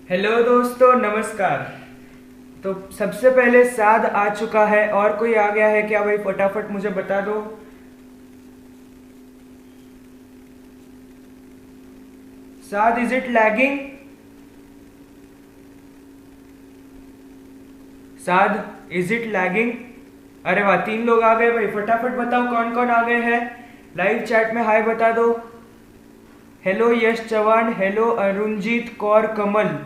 Hello दोस्तों, नमस्कार। तो सबसे पहले साद आ चुका है और कोई आ गया है क्या भाई? फटाफट मुझे बता दो। Saad, is it lagging? Saad, is it lagging? अरे वाह, 3 लोग आ गए भाई। फटाफट बताओ कौन कौन आ गए हैं। लाइव चैट में हाय बता दो। Hello Yash Chauhan, hello Arunjeet Kaur Kamal.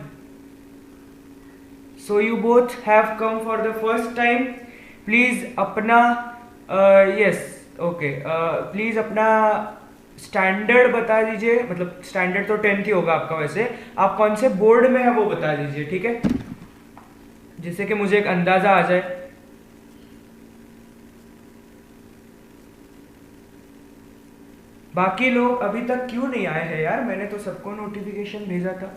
So you both have come for the first time. Please अपना yes, okay, प्लीज अपना स्टैंडर्ड बता दीजिए। मतलब स्टैंडर्ड तो 10th ही होगा आपका, वैसे आप कौन से बोर्ड में है वो बता दीजिए, ठीक है, जिससे कि मुझे एक अंदाजा आ जाए। बाकी लोग अभी तक क्यों नहीं आए हैं यार? मैंने तो सबको नोटिफिकेशन भेजा था।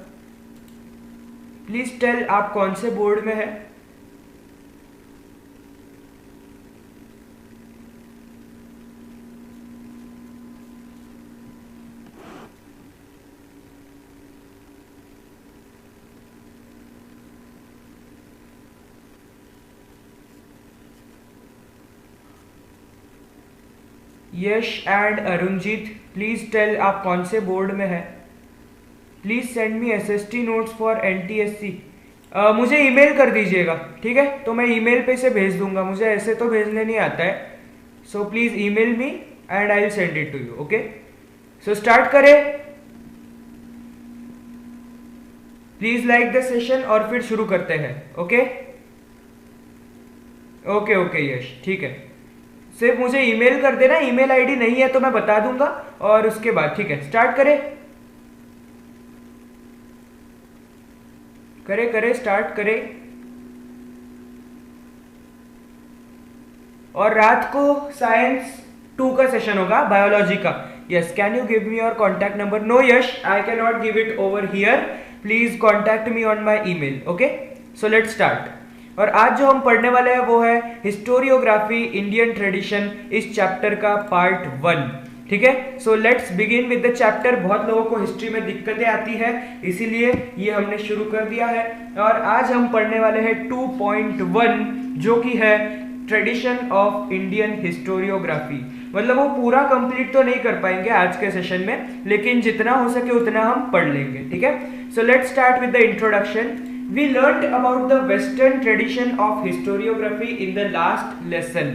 प्लीज टेल आप कौन से बोर्ड में है। यश एंड अरुणजीत, प्लीज टेल आप कौन से बोर्ड में है। Please send me SST notes for NTSC. मुझे ईमेल कर दीजिएगा, ठीक है, तो मैं ईमेल पे से भेज दूंगा। मुझे ऐसे तो भेजने नहीं आता है। So please email me and I will send it to you. Okay, so start करें। प्लीज लाइक द सेशन और फिर शुरू करते हैं। ओके ओके ओके यश, ठीक है। सिर्फ मुझे ईमेल कर देना। ईमेल आईडी नहीं है तो मैं बता दूंगा, और उसके बाद ठीक है, स्टार्ट करें। करे करे स्टार्ट करें। और रात को साइंस 2 का सेशन होगा, बायोलॉजी का। Yes, can you give me your contact number? No Yash, I can not give it over here. Please contact me on my email. Okay, so let's start. और आज जो हम पढ़ने वाले हैं वो है हिस्टोरियोग्राफी इंडियन ट्रेडिशन, इस चैप्टर का पार्ट 1। ठीक है, so let's begin with the chapter. बहुत लोगों को हिस्ट्री में दिक्कतें आती है, इसीलिए ये हमने शुरू कर दिया है। और आज हम पढ़ने वाले हैं 2.1, जो कि है ट्रेडिशन ऑफ इंडियन हिस्टोरियोग्राफी। मतलब वो पूरा कंप्लीट तो नहीं कर पाएंगे आज के सेशन में, लेकिन जितना हो सके उतना हम पढ़ लेंगे। ठीक है, so let's start with the introduction. We learnt about the Western tradition of historiography in the last lesson.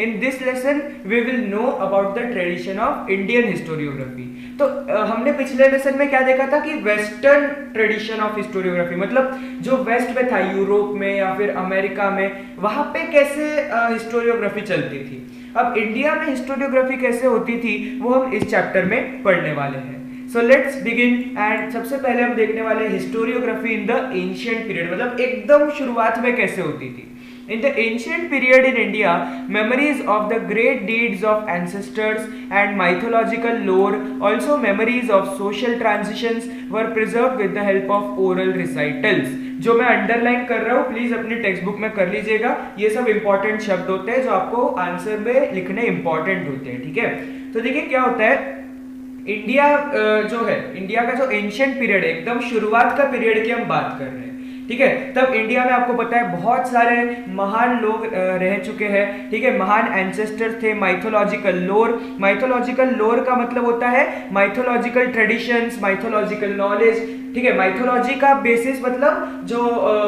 In this lesson, we will know about the tradition of Indian historiography. तो हमने पिछले लेसन में क्या देखा था कि western tradition of historiography, मतलब जो वेस्ट में था, यूरोप में या फिर अमेरिका में, वहां पे कैसे हिस्टोरियोग्राफी चलती थी। अब इंडिया में हिस्टोरियोग्राफी कैसे होती थी वो हम इस चैप्टर में पढ़ने वाले हैं। So let's begin. एंड सबसे पहले हम देखने वाले हैं historiography in the ancient period, मतलब एकदम शुरुआत में कैसे होती थी। In the ancient period in India, memories of the great deeds of ancestors and mythological lore, also memories of social transitions, were preserved with the help of oral recitals. जो मैं underline कर रहा हूँ प्लीज अपनी text book में कर लीजिएगा। ये सब इंपॉर्टेंट शब्द होते हैं जो आपको आंसर में लिखने इंपॉर्टेंट होते हैं। ठीक है, तो देखिए क्या होता है। इंडिया जो है, इंडिया का जो एंशिएंट पीरियड है, एकदम शुरुआत का पीरियड की हम बात कर रहे हैं। ठीक है, तब इंडिया में आपको पता है बहुत सारे महान लोग रह चुके हैं। ठीक है, महान एंसेस्टर्स थे। माइथोलॉजिकल लोर, माइथोलॉजिकल लोर का मतलब होता है माइथोलॉजिकल ट्रेडिशंस, माइथोलॉजिकल नॉलेज। ठीक है, माइथोलॉजी का बेसिस मतलब जो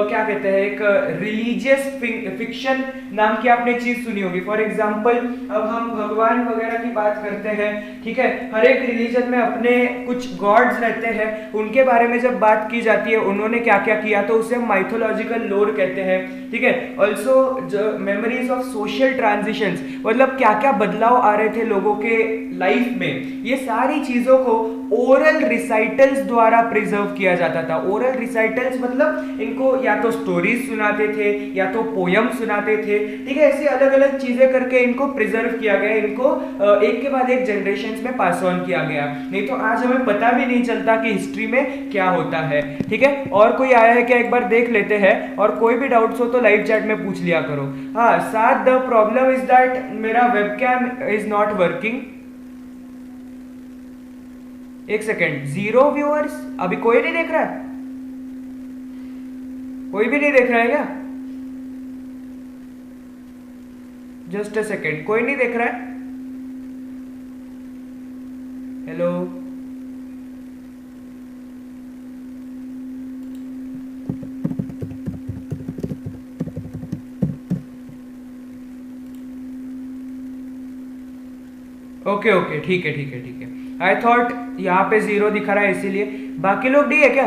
क्या कहते हैं, एक रिलीजियस फिक्शन नाम की आपने चीज सुनी होगी। फॉर एग्जांपल, अब हम भगवान वगैरह की बात करते हैं, ठीक है, हर एक रिलीजन में अपने कुछ गॉड्स रहते हैं, उनके बारे में जब बात की जाती है, उन्होंने क्या क्या किया, तो उसे हम माइथोलॉजिकल लोर कहते हैं। ठीक है, also memories of social transitions, मतलब क्या क्या बदलाव आ रहे थे लोगों के लाइफ में, ये सारी चीजों को ओरल रिसाइटल्स द्वारा प्रिजर्व किया जाता था। ओरल रिसाइटल्स मतलब इनको या तो स्टोरीज सुनाते थे या तो पोयम सुनाते थे। ठीक है, ऐसे अलग अलग चीजें करके इनको प्रिजर्व किया गया, इनको एक के बाद एक जनरेशंस में पास ऑन किया गया। नहीं तो आज हमें पता भी नहीं चलता कि हिस्ट्री में क्या होता है। ठीक है, और कोई आया है क्या, एक बार देख लेते हैं। और कोई भी डाउट्स हो तो लाइव चैट में पूछ लिया करो। हाँ, साथ द प्रॉब्लम इज दैट मेरा वेबकैम इज नॉट वर्किंग। एक सेकेंड, 0 व्यूअर्स, अभी कोई नहीं देख रहा है। कोई भी नहीं देख रहा है क्या? जस्ट अ सेकेंड, कोई नहीं देख रहा है? हेलो, ओके ओके, ठीक है ठीक है ठीक है। आई थॉट यहाँ पे 0 दिखा रहा है इसीलिए। बाकी लोग डी है क्या?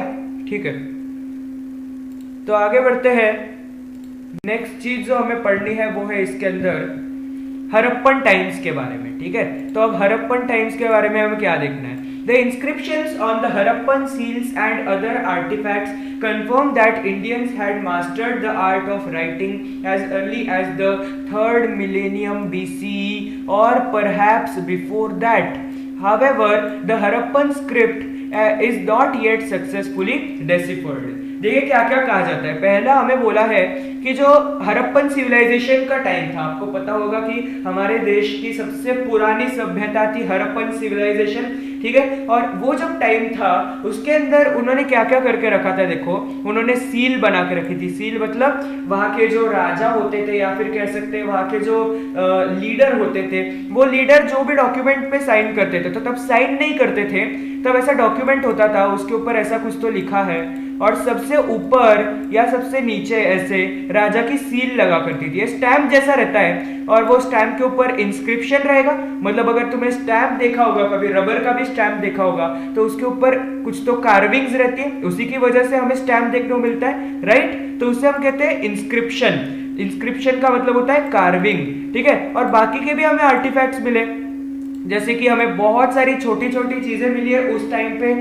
ठीक है, तो आगे बढ़ते हैं। नेक्स्ट चीज जो हमें पढ़नी है वो है इसके अंदर हड़प्पन टाइम्स के बारे में। ठीक है, तो अब हड़प्पन टाइम्स के बारे में हमें क्या देखना है? The inscriptions on the Harappan seals and other artifacts confirm that Indians had mastered the art of writing as early as the 3rd millennium BCE or perhaps before that. However, the Harappan script is not yet successfully deciphered. देखिए क्या क्या कहा जाता है। पहला हमें बोला है कि जो हड़प्पन सिविलाइजेशन का टाइम था, आपको पता होगा कि हमारे देश की सबसे पुरानी सभ्यता थी हड़प्पन सिविलाइजेशन। ठीक है, और वो जब टाइम था उसके अंदर उन्होंने क्या क्या करके रखा था, देखो उन्होंने सील बना के रखी थी। सील मतलब वहां के जो राजा होते थे या फिर कह सकते हैं वहां के जो लीडर होते थे, वो लीडर जो भी डॉक्यूमेंट पे साइन करते थे, तो तब साइन नहीं करते थे, तब ऐसा डॉक्यूमेंट होता था, उसके ऊपर ऐसा कुछ तो लिखा है और सबसे ऊपर या सबसे नीचे ऐसे राजा की सील लगा करती थी। स्टैम्प जैसा रहता है और वो स्टैम्प के ऊपर इंस्क्रिप्शन रहेगा। मतलब अगर तुमने स्टैम्प देखा होगा, कभी रबर का भी स्टैम्प देखा होगा, तो उसके ऊपर कुछ तो कार्विंग्स रहती है, उसी की वजह से हमें स्टैम्प देखने को मिलता है, राइट? तो उसे हम कहते हैं इंस्क्रिप्शन। इंस्क्रिप्शन का मतलब होता है कार्विंग। ठीक है, और बाकी के भी हमें आर्टिफैक्ट्स मिले, जैसे कि हमें बहुत सारी छोटी छोटी चीजें मिली है उस टाइम पे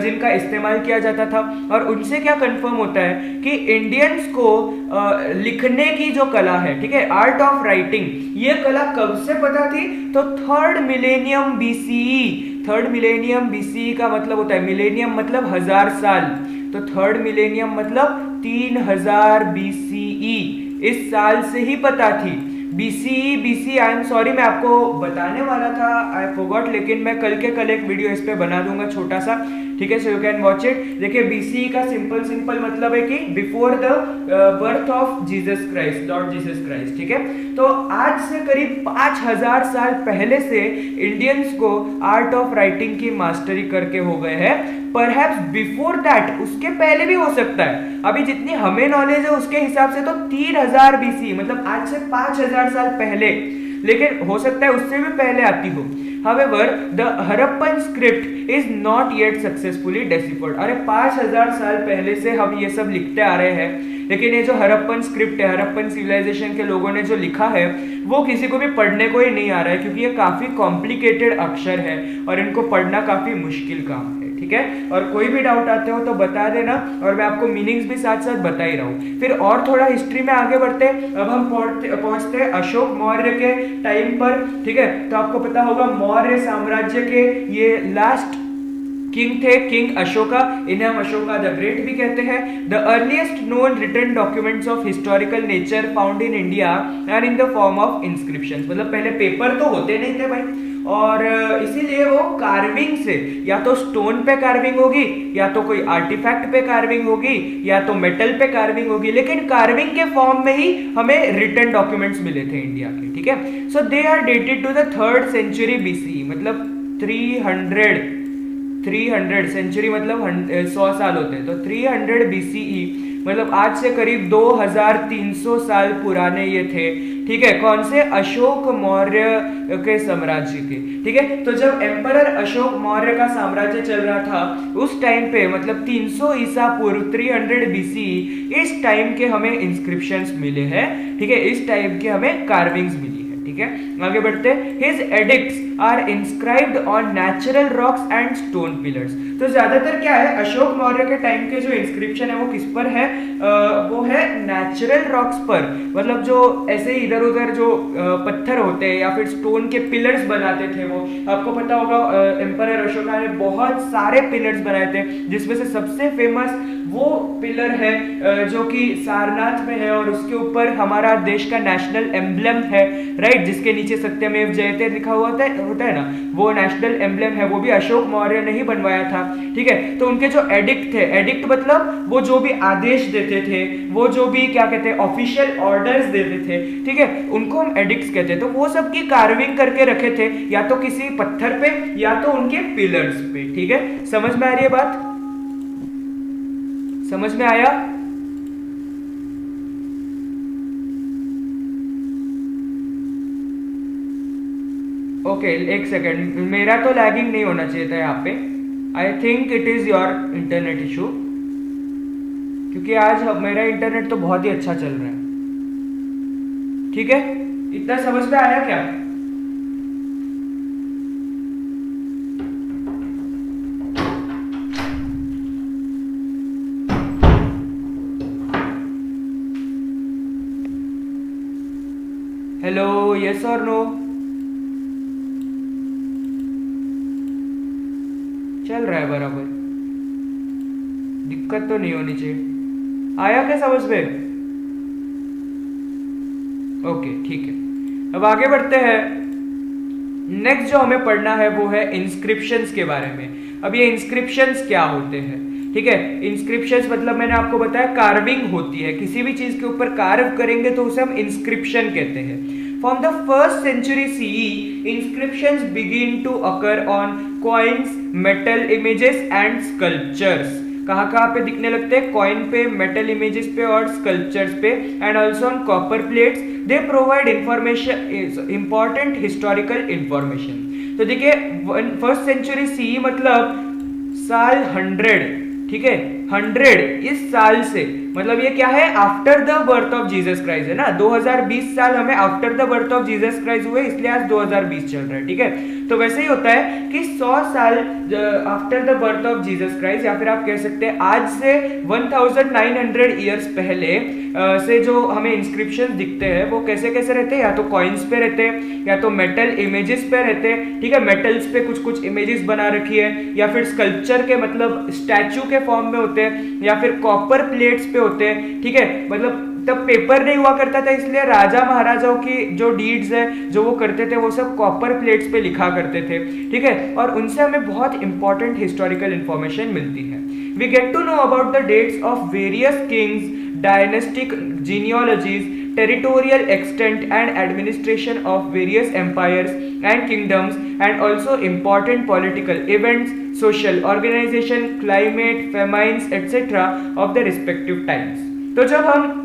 जिनका इस्तेमाल किया जाता था, और उनसे क्या कंफर्म होता है कि इंडियंस को लिखने की जो कला है, ठीक है, आर्ट ऑफ राइटिंग, ये कला कब से पता थी? तो 3rd millennium BCE. 3rd millennium BCE का मतलब होता है, मिलेनियम मतलब 1000 साल, तो 3rd मिलेनियम मतलब 3000 बीसीई, इस साल से ही पता थी। बीसी आई एम सॉरी, मैं आपको बताने वाला था, आई फॉरगॉट, लेकिन मैं कल के कल एक वीडियो इस पे बना दूंगा छोटा सा। ठीक है, सो यू कैन वॉच इट। देखिए बीसी का सिंपल मतलब है कि before the birth of Jesus Christ, Lord Jesus Christ. ठीक है, तो आज से करीब 5000 साल पहले से इंडियंस को आर्ट ऑफ राइटिंग की मास्टरी करके हो गए हैं। परहैप्स बिफोर दैट, उसके पहले भी हो सकता है। अभी जितनी हमें नॉलेज है उसके हिसाब से तो 3000 बीसी, मतलब आज से 5000 साल पहले, लेकिन हो सकता है उससे भी पहले आती हो। However, the Harappan script is not yet successfully deciphered. अरे 5000 साल पहले से हम ये सब लिखते आ रहे हैं, लेकिन ये जो हड़प्पन स्क्रिप्ट है, हड़प्पन सिविलाइजेशन के लोगों ने जो लिखा है, वो किसी को भी पढ़ने को ही नहीं आ रहा है, क्योंकि ये काफी कॉम्प्लिकेटेड अक्षर है और इनको पढ़ना काफी मुश्किल काम है। ठीक है, और कोई भी डाउट आते हो तो बता देना, और मैं आपको मीनिंग्स भी साथ साथ बता ही रहा हूँ। फिर और थोड़ा हिस्ट्री में आगे बढ़ते हैं। अब हम पहुंचते हैं अशोक मौर्य के टाइम पर। ठीक है, तो आपको पता होगा मौर्य साम्राज्य के ये लास्ट किंग थे, किंग अशोका। इन्हें हम अशोका द ग्रेट भी कहते हैं। The earliest known written documents of historical nature found in India and in the form of inscriptions. मतलब पहले पेपर तो होते नहीं थे भाई, और इसीलिए वो कार्विंग से, या तो स्टोन पे कार्विंग होगी, या तो कोई आर्टिफैक्ट पे कार्विंग होगी, या तो मेटल पे कार्विंग होगी, लेकिन कार्विंग के फॉर्म में ही हमें रिटन डॉक्यूमेंट्स मिले थे इंडिया के। ठीक है, so they are dated to the 3rd century BC, मतलब 300 सेंचुरी मतलब 100 साल होते हैं, तो 300 बीसीई मतलब आज से करीब 2300 साल पुराने ये थे। ठीक है, कौन से? अशोक मौर्य के साम्राज्य के। ठीक है, तो जब एम्परर अशोक मौर्य का साम्राज्य चल रहा था उस टाइम पे, मतलब 300 ईसा पूर्व, 300 बीसी, इस टाइम के हमें इंस्क्रिप्शंस मिले हैं। ठीक है, इस टाइम के हमें कार्विंग्स मिली है। ठीक है, आगे बढ़ते हैं। His edicts are inscribed on natural rocks and stone pillars. तो ज्यादातर क्या है, अशोक मौर्य के टाइम के जो इंस्क्रिप्शन है वो किस पर है? वो है नेचुरल रॉक्स पर, मतलब जो ऐसे इधर उधर जो पत्थर होते हैं या फिर स्टोन के पिलर्स बनाते थे वो। आपको पता होगा एम्परर अशोका ने बहुत सारे पिलर्स बनाए थे, जिसमें से सबसे फेमस वो पिलर है जो कि सारनाथ में है, और उसके ऊपर हमारा देश का नेशनल एम्ब्लम है, राइट, जिसके नीचे सत्यमेव जयते लिखा हुआ होता है ना, वो नेशनल एम्ब्लेम है वो भी अशोक मौर्य ने ही बनवाया था, ठीक है। तो उनके जो एडिक्ट थे, एडिक्ट मतलब वो जो भी आदेश देते थे, वो जो भी क्या कहते हैं ऑफिशियल ऑर्डर्स देते थे, ठीक है, उनको हम एडिक्ट्स कहते हैं। तो वो सब की कार्विंग करके रखे थे, या तो किसी पत्थर पे या तो उनके पिलर्स पे, ठीक है। समझ में आ रही है बात? समझ में आया? ओके, एक सेकेंड, मेरा तो लैगिंग नहीं होना चाहिए था यहाँ पे। I think it is your internet issue, क्योंकि आज मेरा इंटरनेट तो बहुत ही अच्छा चल रहा है, ठीक है। इतना समझ में आया क्या? हेलो, यस और नो? चल रहा है बराबर, दिक्कत तो नहीं होनी चाहिए। आया क्या समझ में? ओके, ठीक है, अब आगे बढ़ते हैं। नेक्स्ट जो हमें पढ़ना है वो है इंस्क्रिप्शंस के बारे में। अब ये इंस्क्रिप्शंस क्या होते हैं, ठीक है। इंस्क्रिप्शंस मतलब मैंने आपको बताया कार्विंग होती है, किसी भी चीज के ऊपर कार्व करेंगे तो उसे हम इंस्क्रिप्शन कहते हैं। From the 1st century CE, inscriptions begin to occur on coins, metal images and sculptures. कहाँ पे दिखने लगते हैं? कॉइन पे, मेटल इमेजेस पे और स्कल्पचर्स पे, and also on copper plates. They provide information, important historical information. तो देखिए 1st century CE मतलब साल 100, ठीक है, 100 इस साल से मतलब ये क्या है? After the birth of Jesus Christ है ना। 2020 साल हमें after the birth of Jesus Christ हुए, इसलिए आज 2020 चल रहा है, ठीक है। तो वैसे ही होता है कि 100 साल after the birth of Jesus Christ, या फिर आप कह सकते हैं आज से 1900 ईयर्स पहले से जो हमें इंस्क्रिप्शन दिखते हैं वो कैसे कैसे रहते हैं? या तो कॉइन्स पे रहते हैं, या तो मेटल इमेजेस पे रहते हैं, ठीक है, मेटल्स पे कुछ कुछ इमेजेस बना रखी है, या फिर स्कल्पचर के मतलब स्टैचू के फॉर्म में होते हैं, या फिर कॉपर प्लेट्स पे होते हैं, ठीक है। मतलब तब पेपर नहीं हुआ करता था, इसलिए राजा महाराजाओं की जो डीड्स है जो वो करते थे वो सब कॉपर प्लेट्स पे लिखा करते थे, ठीक है, और उनसे हमें बहुत इंपॉर्टेंट हिस्टोरिकल इंफॉर्मेशन मिलती है। We get to know about the dates of various kings, dynastic genealogies, territorial extent and administration of various empires and kingdoms, and also important political events, social organization, climate, famines, etc. of the respective times. तो जब हम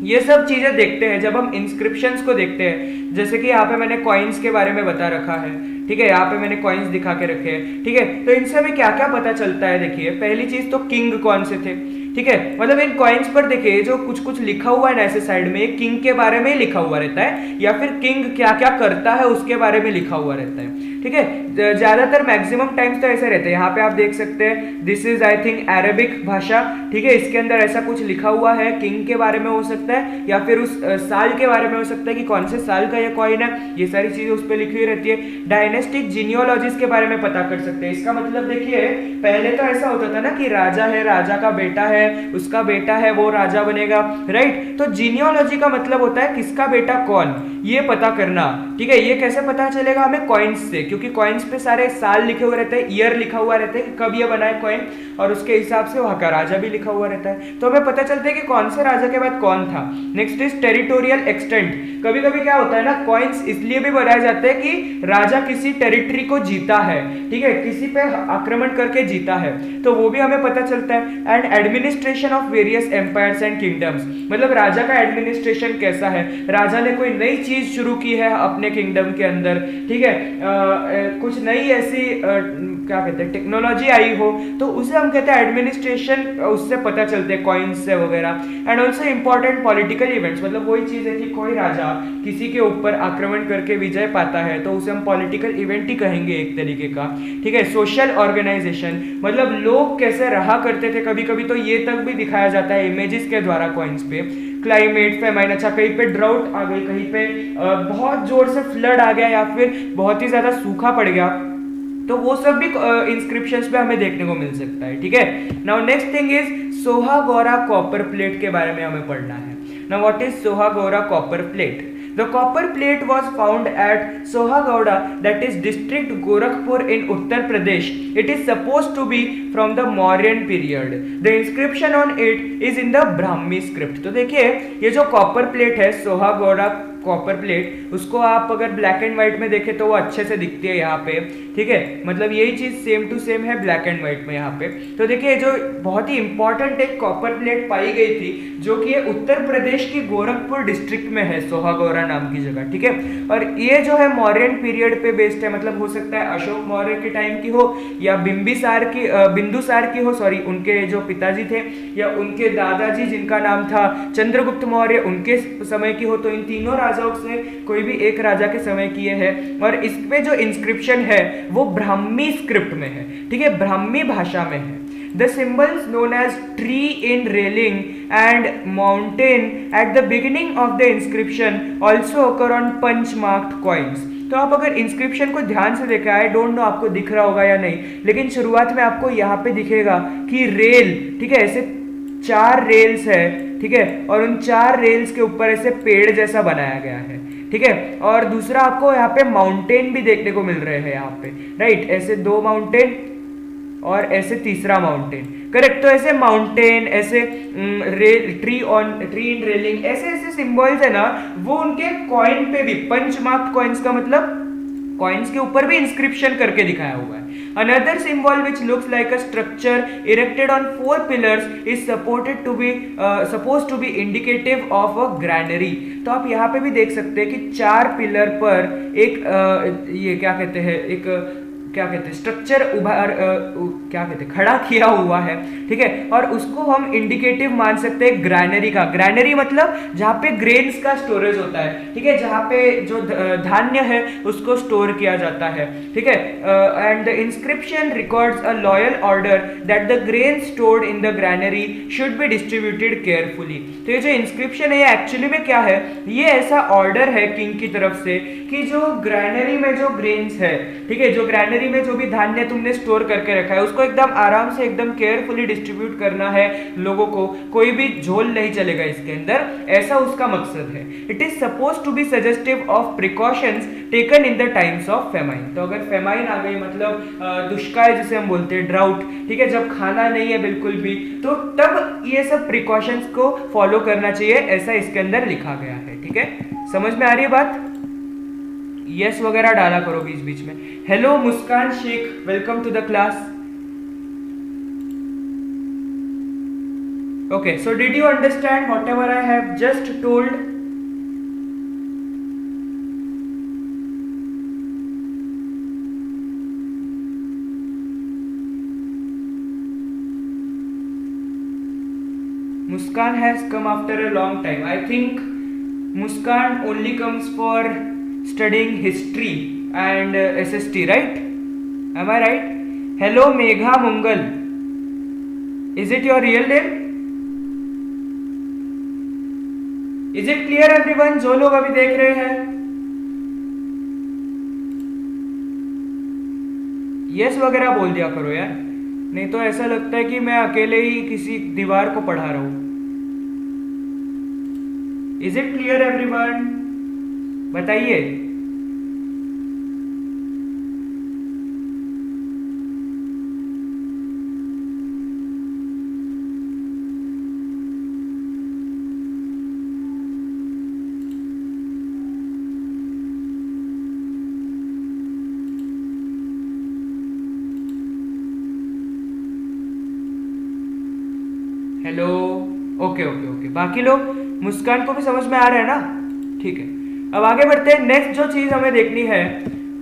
ये सब चीजें देखते हैं, जब हम इंस्क्रिप्शंस को देखते हैं, जैसे कि यहाँ पे मैंने कॉइन्स के बारे में बता रखा है, ठीक है, यहाँ पे मैंने कॉइन्स दिखा के रखे हैं, ठीक है। तो इनसे हमें क्या क्या पता चलता है? देखिए, पहली चीज तो किंग कौन से थे, ठीक है, मतलब इन कॉइन्स पर देखिए जो कुछ कुछ लिखा हुआ है ना ऐसे साइड में, किंग के बारे में ही लिखा हुआ रहता है, या फिर किंग क्या क्या करता है उसके बारे में लिखा हुआ रहता है, ठीक है। ज्यादातर मैक्सिमम टाइम्स तो ऐसे रहते हैं। यहाँ पे आप देख सकते हैं, this is I think Arabic भाषा, ठीक है, इसके अंदर ऐसा कुछ लिखा हुआ है, किंग के बारे में हो सकता है, या फिर उस साल के बारे में हो सकता है कि कौन से साल का ये कॉइन है, ये सारी चीजें उस पर लिखी हुई रहती है। डायनेस्टिक जीनियोलॉजीज के बारे में पता कर सकते हैं। इसका मतलब देखिए, पहले तो ऐसा होता था ना कि राजा है, राजा का बेटा है, उसका बेटा है, वो राजा बनेगा, राइट। तो जीनियोलॉजी का मतलब होता है किसका बेटा कौन, ये पता करना, ठीक है। ये कैसे पता चलेगा? हमें कॉइन्स से, क्योंकि कॉइन्स पे सारे साल लिखे हुए रहते हैं, ईयर लिखा हुआ रहता है कि कब ये बना है कॉइन, और उसके हिसाब से वहां का राजा भी लिखा हुआ रहता है, तो हमें पता चलता है कि कौन से राजा के बाद कौन था। Next is territorial extent. कभी कभी क्या होता है ना, कॉइन्स इसलिए भी बनाए जाते हैं कि राजा किसी टेरिटरी को जीता है, ठीक है, किसी पे आक्रमण करके जीता है, तो वो भी हमें पता चलता है। And administration of various empires and kingdoms, मतलब राजा का एडमिनिस्ट्रेशन कैसा है, राजा ने कोई नई चीज शुरू की है अपने किंगडम के अंदर, ठीक है, कुछ नई ऐसी क्या कहते हैं टेक्नोलॉजी आई हो, तो उसे हम कहते हैं एडमिनिस्ट्रेशन, उससे पता चलते हैं कॉइन्स से वगैरह। And also important political events, मतलब वही चीज है कि कोई राजा किसी के ऊपर आक्रमण करके विजय पाता है तो उसे हम पॉलिटिकल इवेंट ही कहेंगे एक तरीके का, ठीक है। सोशल ऑर्गेनाइजेशन, मतलब लोग कैसे रहा करते थे, कभी कभी तो ये तक भी दिखाया जाता है इमेजेस के द्वारा कॉइन्स पे। क्लाइमेट, फेमाइन, अच्छा कहीं पे ड्राउट आ गई, कहीं पे बहुत जोर से फ्लड आ गया, या फिर बहुत ही ज्यादा सूखा पड़ गया, तो वो सब भी इंस्क्रिप्शंस पे हमें देखने को मिल सकता है, ठीक है। Now next thing is Sohgaura copper plate के बारे में हमें पढ़ना है। Now what is Sohgaura copper plate? The copper plate was found at Sohagauda, that is district Gorakhpur in Uttar Pradesh. It is supposed to be from the Mauryan period. The inscription on it is in the Brahmi script. तो देखिए ये जो copper plate है सोहागौड़ा copper plate, उसको आप अगर black and white में देखें तो वो अच्छे से दिखती है यहाँ पे, ठीक है, मतलब यही चीज सेम टू सेम है ब्लैक एंड व्हाइट में यहाँ पे। तो देखिए जो बहुत ही इंपॉर्टेंट एक कॉपर प्लेट पाई गई थी जो कि उत्तर प्रदेश की गोरखपुर डिस्ट्रिक्ट में है, सोहागौड़ा नाम की जगह, ठीक है। और ये जो है मौर्यन पीरियड पे बेस्ड है, मतलब हो सकता है अशोक मौर्य के टाइम की हो या बिंदुसार की हो, सॉरी उनके जो पिताजी थे, या उनके दादाजी जिनका नाम था चंद्रगुप्त मौर्य उनके समय की हो। तो इन तीनों राजाओं से कोई भी एक राजा के समय की है। और इस पे जो इंस्क्रिप्शन है वो ब्राह्मी स्क्रिप्ट में है, ठीक है, ब्राह्मी भाषा में है। The symbols known as tree in railing and mountain at the beginning of the inscription also occur on punch marked coins. तो आप अगर इंस्क्रिप्शन को ध्यान से देखें, आई डोंट नो आपको दिख रहा होगा या नहीं, लेकिन शुरुआत में आपको यहाँ पे दिखेगा कि रेल, ठीक है, ऐसे 4 रेल्स है, ठीक है, और उन 4 रेल्स के ऊपर ऐसे पेड़ जैसा बनाया गया है, ठीक है। और दूसरा आपको यहाँ पे माउंटेन भी देखने को मिल रहे हैं यहाँ पे, राइट, ऐसे 2 माउंटेन और ऐसे तीसरा माउंटेन, करेक्ट। तो ऐसे माउंटेन, ऐसे ट्री इन रेलिंग, ऐसे ऐसे सिंबल्स है ना, वो उनके कॉइन पे भी, पंच मार्क्ड कॉइन्स का मतलब कॉइन्स के ऊपर भी इंस्क्रिप्शन करके दिखाया हुआ है। Another symbol which looks like a structure erected on 4 pillars is supposed to be indicative of a granary. तो आप यहाँ पे भी देख सकते हैं कि 4 पिलर पर एक ये क्या कहते हैं, एक क्या कहते हैं स्ट्रक्चर क्या कहते हैं खड़ा किया हुआ है, ठीक है। और उसको हम इंडिकेटिव मान सकते हैं ग्रैनरी का। ग्रैनरी मतलब जहाँ पे ग्रेन्स का स्टोरेज होता है, ठीक है, जहाँ पे जो धान्य है उसको स्टोर किया जाता है, ठीक है। And the inscription records a loyal order that the grain stored in the granary should be distributed carefully. तो ये जो इंस्क्रिप्शन है ये एक्चुअली में क्या है, ये ऐसा ऑर्डर है किंग की तरफ से कि जो ग्रैनरी में जो ग्रेन्स है, ठीक है, जो ग्रैनरी में जो भी धान्य तुमने स्टोर करके रखा है उसको एकदम आराम से एकदम केयरफुली डिस्ट्रीब्यूट करना है लोगों को, कोई भी झोल नहीं चलेगा इसके अंदर, ऐसा उसका मकसद है। It is suppose to be suggestive of precautions taken in the times of famine. तो अगर फेमाइन आ गई मतलब दुष्काल जिसे हम बोलते हैं, ड्राउट, ठीक है, जब खाना नहीं है बिल्कुल भी, तो तब ये सब प्रिकॉशंस को फॉलो करना चाहिए, ऐसा इसके अंदर लिखा गया है, ठीक है। समझ में आ रही है बात? यस वगैरह डाला करो बीच बीच में। Hello Muskan Shaikh, welcome to the class. Okay, so did you understand whatever I have just told? Muskan has come after a long time. I think Muskan only comes for studying history and SST, right? Am I right? Hello Megha Mungal. Is it your real name? Is it clear everyone? जो लोग अभी देख रहे हैं, yes वगैरह बोल दिया करो यार, नहीं तो ऐसा लगता है कि मैं अकेले ही किसी दीवार को पढ़ा रहा हूं। Is it clear everyone? बताइए। हेलो, ओके ओके ओके, बाकी लोग, मुस्कान को भी समझ में आ रहा है ना? ठीक है, अब आगे बढ़ते हैं। नेक्स्ट जो चीज हमें देखनी है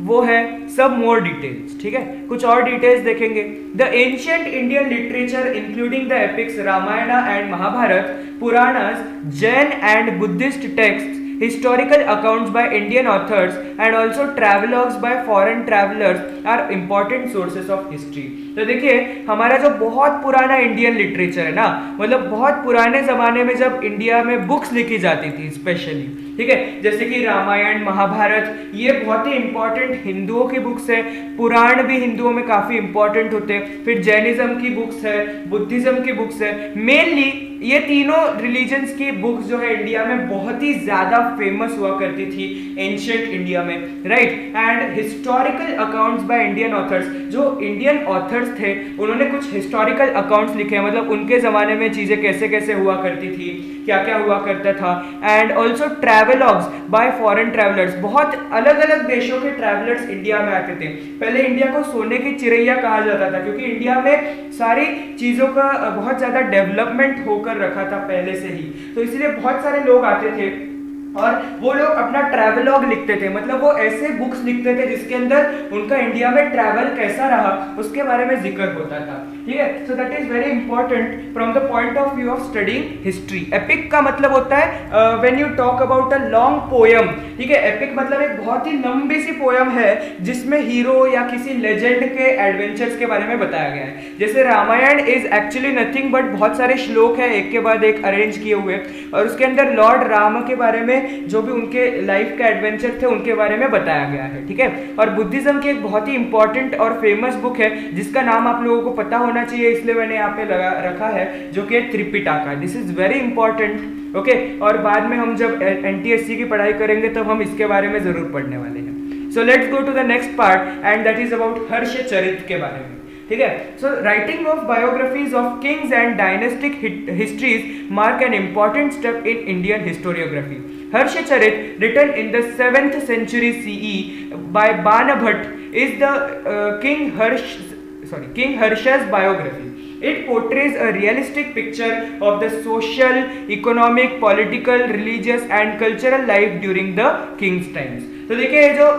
वो है सब मोर डिटेल्स, ठीक है, कुछ और डिटेल्स देखेंगे। The ancient Indian literature including the epics Ramayana and Mahabharata, Puranas, Jain and Buddhist text, historical accounts by Indian authors and also travelogues by foreign travelers are important sources of history. तो देखिए हमारा जो बहुत पुराना इंडियन लिटरेचर है ना, मतलब बहुत पुराने जमाने में जब इंडिया में बुक्स लिखी जाती थी स्पेशली, ठीक है, जैसे कि रामायण महाभारत, ये बहुत ही इंपॉर्टेंट हिंदुओं की बुक्स है। पुराण भी हिंदुओं में काफी इंपॉर्टेंट होते हैं। फिर जैनिज्म की बुक्स है, बुद्धिज्म की बुक्स है। मेनली ये तीनों रिलीजन्स की बुक्स जो है इंडिया में बहुत ही ज्यादा फेमस हुआ करती थी एंशिएंट इंडिया में, right. And historical accounts by Indian authors, जो इंडियन ऑथर्स थे उन्होंने कुछ हिस्टोरिकल अकाउंट्स लिखे हैं, मतलब उनके जमाने में चीजें कैसे कैसे हुआ करती थी, क्या क्या हुआ करता था। And also travelogues by foreign travellers, बहुत अलग अलग देशों के ट्रैवलर्स इंडिया में आते थे। पहले इंडिया को सोने की चिड़ैया कहा जाता था, क्योंकि इंडिया में सारी चीजों का बहुत ज्यादा डेवलपमेंट होकर रखा था पहले से ही, तो इसलिए बहुत सारे लोग आते थे और वो लोग अपना ट्रैवलॉग लिखते थे, मतलब वो ऐसे बुक्स लिखते थे जिसके अंदर उनका इंडिया में ट्रैवल कैसा रहा उसके बारे में जिक्र होता था, ठीक है। So that is very important from the point of view of studying history. Epic का मतलब होता है when you talk about a long poem, ठीक है। एपिक मतलब एक बहुत ही लंबी सी पोयम है जिसमें हीरो या किसी लेजेंड के एडवेंचर्स के बारे में बताया गया है। जैसे Ramayana is actually nothing but बहुत सारे श्लोक है एक के बाद एक अरेंज किए हुए, और उसके अंदर लॉर्ड राम के बारे में जो भी उनके लाइफ के एडवेंचर थे उनके बारे में बताया गया है, ठीक है। और बुद्धिज्म की एक बहुत ही इंपॉर्टेंट और फेमस बुक है जिसका नाम आप लोगों को पता होना चाहिए, इसलिए मैंने यहाँ पे रखा है, जो कि Tripitaka. This is very important, okay. और बाद में हम जब एनटीएससी की पढ़ाई करेंगे तब हम इसके बारे में जरूर पढ़ने वाले हैं। So let's go to the next part and that is about Harshacharita के बारे में, ठीक है। So writing of biographies of kings and dynastic histories mark an important step in Indian historiography. Harshcharit, written in the 7th century CE by Banabhat, is the King Harsha's biography. It portrays a realistic picture of the social, economic, political, religious and cultural life during the king's times. तो देखिए ये जो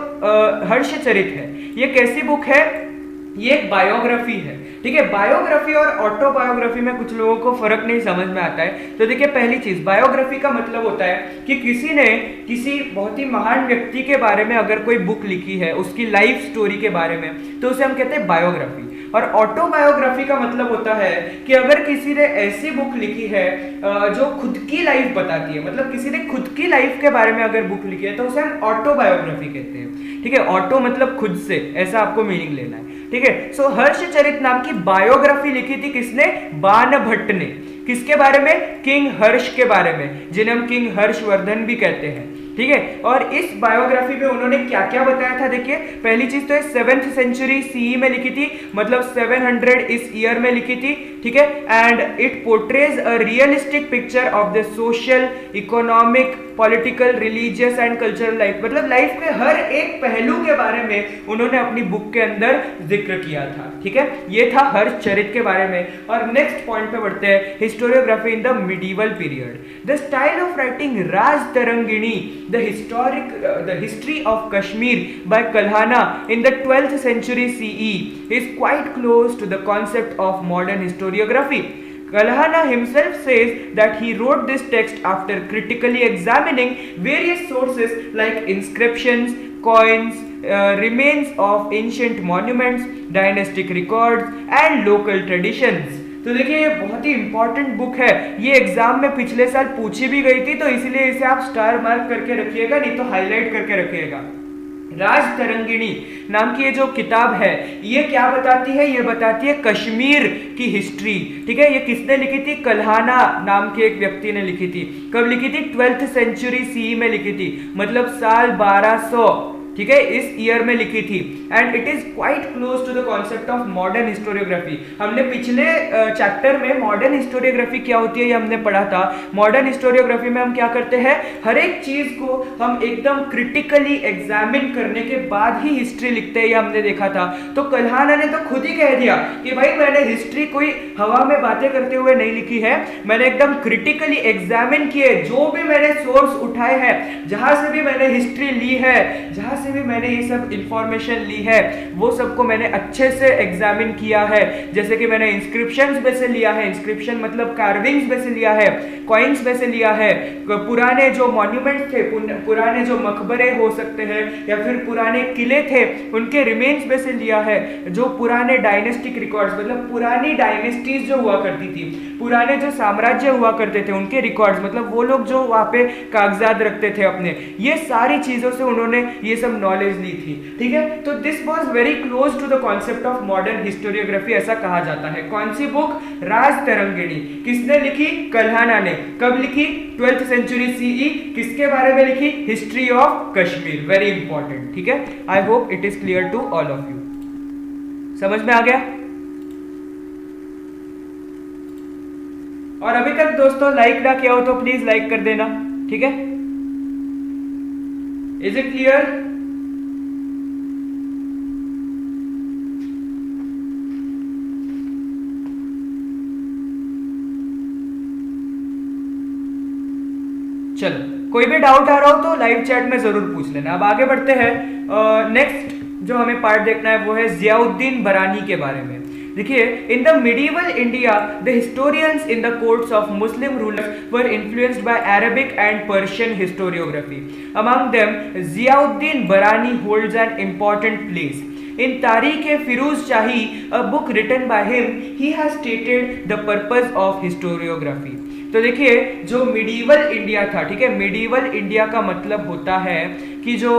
हर्षचरित है ये कैसी book है, ये एक बायोग्राफी है, ठीक है। बायोग्राफी और ऑटोबायोग्राफी में कुछ लोगों को फर्क नहीं समझ में आता है। तो देखिए पहली चीज, बायोग्राफी का मतलब होता है कि किसी ने किसी बहुत ही महान व्यक्ति के बारे में अगर कोई बुक लिखी है उसकी लाइफ स्टोरी के बारे में, तो उसे हम कहते हैं बायोग्राफी। और ऑटोबायोग्राफी का मतलब होता है कि अगर किसी ने ऐसी बुक लिखी है जो खुद की लाइफ बताती है, मतलब किसी ने खुद की लाइफ के बारे में अगर बुक लिखी है तो उसे हम ऑटोबायोग्राफी कहते हैं, ठीक है। ऑटो मतलब खुद से, ऐसा आपको मीनिंग लेना है, ठीक है। सो हर्षचरित नाम की बायोग्राफी लिखी थी किसने? बाणभट्ट ने। किसके बारे में? किंग हर्ष के बारे में, जिन्हें हम किंग हर्षवर्धन भी कहते हैं, ठीक है। और इस बायोग्राफी में उन्होंने क्या क्या बताया था, देखिए पहली चीज तो 7th सेंचुरी सीई में लिखी थी, मतलब 700 इस ईयर में लिखी थी, ठीक है। And it portrays a realistic picture of the social, economic, political, religious and cultural life, मतलब लाइफ के हर एक पहलू के बारे में उन्होंने अपनी बुक के अंदर जिक्र किया था, ठीक है। ये था हर्षचरित के बारे में। और नेक्स्ट पॉइंट पे बढ़ते हैं, historiography in the medieval period. The style of writing Rajatarangini, the history of Kashmir by Kalhana in the 12th century CE is quite close to the concept of modern historiography. Kalhana himself says that he wrote this text after critically examining various sources like inscriptions, coins, remains of ancient monuments, dynastic records and local traditions. तो देखिए ये बहुत ही important book है, ये exam में पिछले साल पूछी भी गई थी, तो इसलिए इसे आप स्टार मार्क करके रखिएगा, नहीं तो हाईलाइट करके रखिएगा। राजतरंगिणी नाम की ये जो किताब है ये क्या बताती है? ये बताती है कश्मीर की हिस्ट्री, ठीक है। ये किसने लिखी थी? कल्हाना नाम के एक व्यक्ति ने लिखी थी। कब लिखी थी? 12th सेंचुरी सीई में लिखी थी, मतलब साल 1200, ठीक है, इस ईयर में लिखी थी। And it is quite close to the concept of modern historiography. हमने पिछले चैप्टर में मॉडर्न हिस्टोरियोग्राफी क्या होती है ये हमने पढ़ा था। मॉडर्न हिस्टोरियोग्राफी में हम क्या करते हैं? हर एक चीज को हम एकदम क्रिटिकली एग्जामिन करने के बाद ही हिस्ट्री लिखते हैं, ये हमने देखा था। तो कल्हाना ने तो खुद ही कह दिया कि भाई मैंने हिस्ट्री कोई हवा में बातें करते हुए नहीं लिखी है, मैंने एकदम क्रिटिकली एग्जामिन किए, जो भी मैंने सोर्स उठाए हैं, जहां से भी मैंने हिस्ट्री ली है, जहां से भी मैंने ये सब इंफॉर्मेशन ली है वो सबको मैंने अच्छे से एग्जामिन किया है। जैसे कि मैंने इंस्क्रिप्शंस में से लिया है, इंस्क्रिप्शन मतलब कार्विंग्स में से लिया है, कॉइन्स में से लिया है, पुराने जो मॉन्यूमेंट्स थे, पुराने जो मकबरे हो सकते हैं या फिर पुराने किले थे उनके रिमेन्स में से लिया है, जो पुराने डायनेस्टिक रिकॉर्ड्स मतलब पुरानी डायनेस्टीज जो हुआ करती थी, पुराने जो साम्राज्य हुआ करते थे उनके रिकॉर्ड्स मतलब वो लोग जो वहाँ पे कागजात रखते थे अपने, ये सारी चीजों से उन्होंने ये सब नॉलेज ली थी। ठीक है, तो this was very close to the concept of modern historiography, ऐसा कहा जाता है। कौन सी बुक? राज तरंगिणी। किसने लिखी? कल्हाना ने। कब लिखी? 12th century CE. किसके बारे में लिखी? History of Kashmir. Very important. ठीक है, I hope it is clear to all of you. समझ में आ गया? और अभी तक दोस्तों लाइक ना किया हो तो प्लीज लाइक कर देना। ठीक है, इज इट क्लियर? चलो, कोई भी डाउट आ रहा हो तो लाइव चैट में जरूर पूछ लेना। अब आगे बढ़ते हैं। नेक्स्ट जो हमें पार्ट देखना है वो है जियाउद्दीन बरानी के बारे में। देखिए, in the medieval India the historians in the courts of Muslim rulers were influenced by Arabic and Persian historiography. Among them Ziauddin Barani holds an important place. In Tariq-e-Firuz Shahi, a book written by him, he has stated the purpose of historiography. तो देखिए, जो medieval India था, ठीक है, medieval India का मतलब होता है कि जो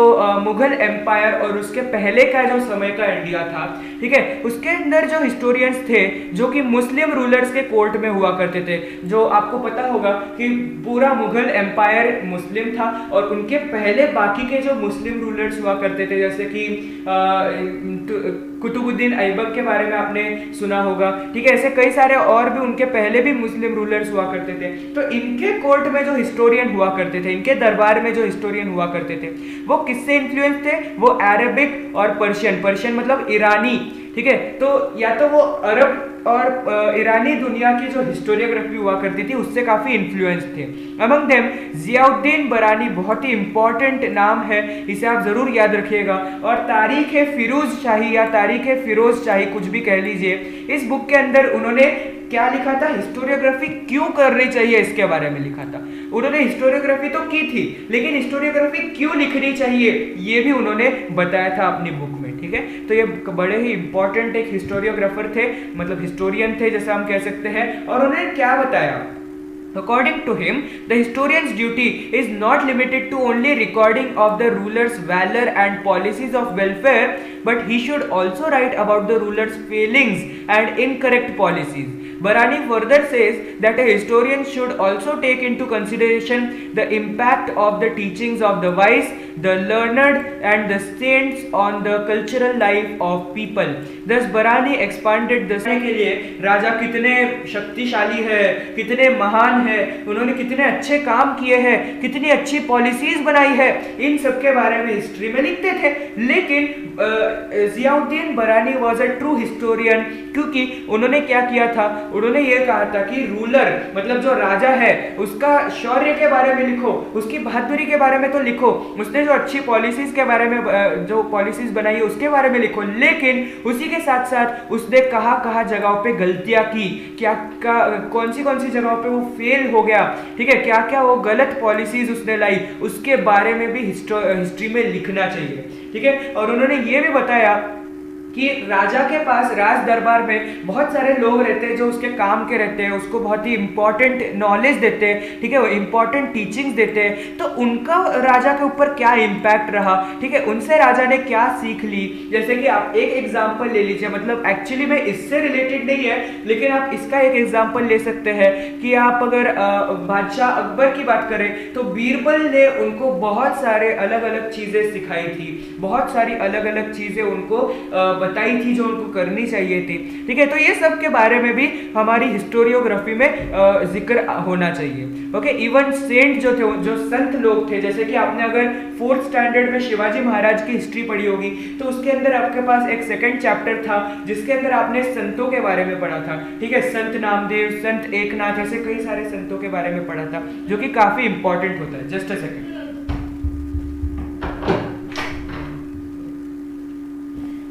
मुगल एम्पायर और उसके पहले का जो समय का इंडिया था, ठीक है, उसके अंदर जो हिस्टोरियंस थे जो कि मुस्लिम रूलर्स के कोर्ट में हुआ करते थे। जो आपको पता होगा कि पूरा मुगल एम्पायर मुस्लिम था और उनके पहले बाकी के जो मुस्लिम रूलर्स हुआ करते थे, जैसे कि कुतुबुद्दीन ऐबक के बारे में आपने सुना होगा। ठीक है, ऐसे कई सारे और भी उनके पहले भी मुस्लिम रूलर्स हुआ करते थे। तो इनके कोर्ट में जो हिस्टोरियन हुआ करते थे, इनके दरबार में जो हिस्टोरियन हुआ करते थे, वो किससे इन्फ्लुएंस थे? वो अरेबिक और पर्शियन, पर्शियन मतलब ईरानी। ठीक है, तो या तो वो अरब और ईरानी दुनिया की जो हिस्टोरियोग्राफी हुआ करती थी उससे काफी इन्फ्लुएंस थे। अमंग देम जियाउद्दीन बरानी बहुत ही इंपॉर्टेंट नाम है, इसे आप जरूर याद रखिएगा। और तारीख-ए-फिरोज शाही या तारीख-ए-फिरोज शाही कुछ भी कह लीजिए, इस बुक के अंदर उन्होंने क्या लिखा था? हिस्टोरियोग्राफी क्यों करनी चाहिए इसके बारे में लिखा था। उन्होंने हिस्टोरियोग्राफी तो की थी, लेकिन हिस्टोरियोग्राफी क्यों लिखनी चाहिए ये भी उन्होंने बताया था अपनी बुक में। ठीक है, तो ये बड़े ही इंपॉर्टेंट एक हिस्टोरियोग्राफर थे, मतलब हिस्टोरियन थे जैसा हम कह सकते हैं। और उन्होंने क्या बताया? According to him, the historian's duty is not limited to only recording of the ruler's valor and policies of welfare, but he should also write about the ruler's failings and incorrect policies. Barani further says that a historian should also take into consideration the impact of the teachings of the wise, the learned and the saints on the cultural life of people. Thus Barani expanded the के लिए राजा कितने शक्तिशाली है, कितने महान है, उन्होंने कितने अच्छे काम किए हैं, कितनी अच्छी पॉलिसीज बनाई है, इन सब के बारे में हिस्ट्री में लिखते थे। लेकिन जियाउद्दीन बरानी वाज अ ट्रू हिस्टोरियन, क्योंकि उन्होंने क्या किया था? उन्होंने ये कहा था कि रूलर मतलब जो राजा है उसका शौर्य के बारे में लिखो, उसकी बहादुरी के बारे में तो लिखो, उसने जो अच्छी पॉलिसीज के बारे में जो पॉलिसीज बनाई है उसके बारे में लिखो, लेकिन उसी के साथ साथ उसने कहाँ जगहों पे गलतियां की, क्या कौन सी जगहों पे वो फेल हो गया, ठीक है, क्या क्या वो गलत पॉलिसीज उसने लाई, उसके बारे में भी हिस्ट्री में लिखना चाहिए। ठीक है, और उन्होंने ये भी बताया कि राजा के पास राज दरबार में बहुत सारे लोग रहते हैं जो उसके काम के रहते हैं, उसको बहुत ही इंपॉर्टेंट नॉलेज देते हैं, ठीक है, वो इंपॉर्टेंट टीचिंग्स देते हैं। तो उनका राजा के ऊपर क्या इम्पैक्ट रहा, ठीक है, उनसे राजा ने क्या सीख ली। जैसे कि आप एक एग्जाम्पल ले लीजिए, मतलब एक्चुअली में इससे रिलेटेड नहीं है, लेकिन आप इसका एक एग्जाम्पल ले सकते हैं कि आप अगर बादशाह अकबर की बात करें तो बीरबल ने उनको बहुत सारे अलग अलग चीजें सिखाई थी, बहुत सारी अलग अलग चीजें उनको बताई थी जो उनको करनी चाहिए थी। ठीक है, तो ये सब के बारे में भी हमारी हिस्टोरियोग्राफी में जिक्र होना चाहिए। ओके, इवन सेंट जो थे, जो संत लोग थे, जैसे कि आपने अगर 4th स्टैंडर्ड में शिवाजी महाराज की हिस्ट्री पढ़ी होगी तो उसके अंदर आपके पास एक 2nd चैप्टर था जिसके अंदर आपने संतों के बारे में पढ़ा था। ठीक है, संत नामदेव, संत एकनाथ, ऐसे कई सारे संतों के बारे में पढ़ा था जो कि काफी इंपॉर्टेंट होता है। Just a second.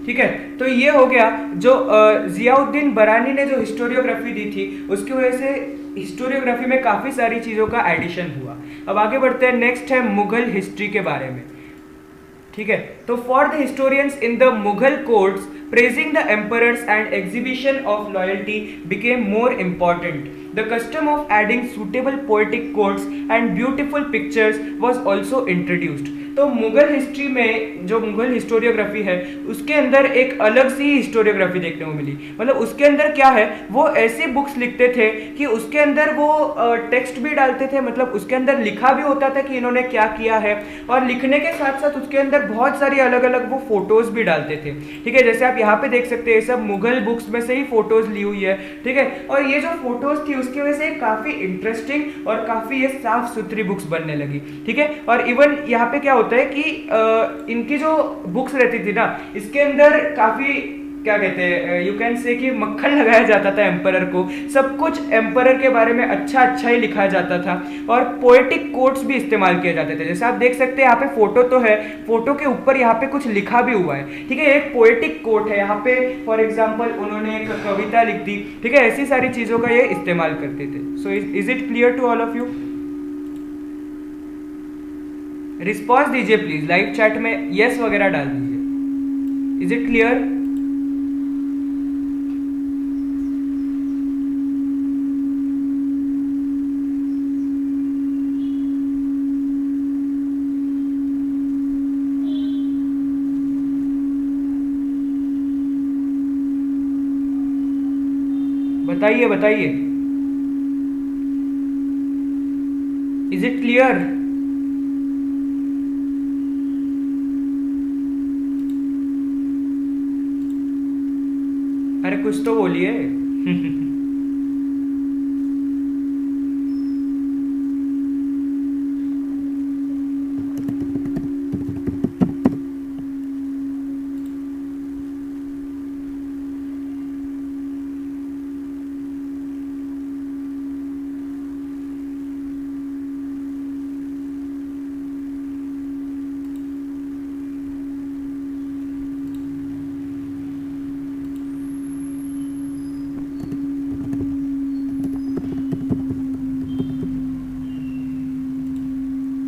ठीक है, तो ये हो गया जो जियाउद्दीन बरानी ने जो हिस्टोरियोग्राफी दी थी उसकी वजह से हिस्टोरियोग्राफी में काफ़ी सारी चीज़ों का एडिशन हुआ। अब आगे बढ़ते हैं, नेक्स्ट है मुगल हिस्ट्री के बारे में। ठीक है, तो for the historians in the Mughal courts praising the emperors and exhibition of loyalty became more important. The custom of adding suitable poetic quotes and beautiful pictures was also introduced. तो Mughal history में जो Mughal historiography है उसके अंदर एक अलग सी historiography देखने को मिली। मतलब उसके अंदर क्या है, वो ऐसी बुक्स लिखते थे कि उसके अंदर वो टेक्स्ट भी डालते थे, मतलब उसके अंदर लिखा भी होता था कि इन्होंने क्या किया है, और लिखने के साथ साथ उसके अंदर बहुत सारी अलग अलग वो फोटोज भी डालते थे। ठीक है, जैसे आप यहाँ पे देख सकते हैं सब मुगल बुक्स में से ही फोटोज ली हुई है। ठीक है, और ये जो फोटोज थी उसकी वजह से काफी इंटरेस्टिंग और काफी ये साफ सुथरी बुक्स बनने लगी। ठीक है, और इवन यहाँ पे क्या होता है कि इनकी जो बुक्स रहती थी ना, इसके अंदर काफी क्या कहते हैं, यू कैन से कि मक्खन लगाया जाता था एम्परर को। सब कुछ एम्परर के बारे में अच्छा अच्छा ही लिखा जाता था, और पोएटिक कोट्स भी इस्तेमाल किए जाते थे। जैसे आप देख सकते हैं यहाँ पे फोटो तो है, फोटो के ऊपर यहाँ पे कुछ लिखा भी हुआ है। ठीक है, एक पोएटिक कोट है यहाँ पे, फॉर एग्जाम्पल उन्होंने एक कविता लिख दी। ठीक है, ऐसी सारी चीजों का ये इस्तेमाल करते थे। So is it clear to all of you? Response दीजिए प्लीज, लाइव चैट में यस वगैरह डाल दीजिए। Is it clear? बताइए बताइए, इज इट क्लियर? अरे कुछ तो बोलिए।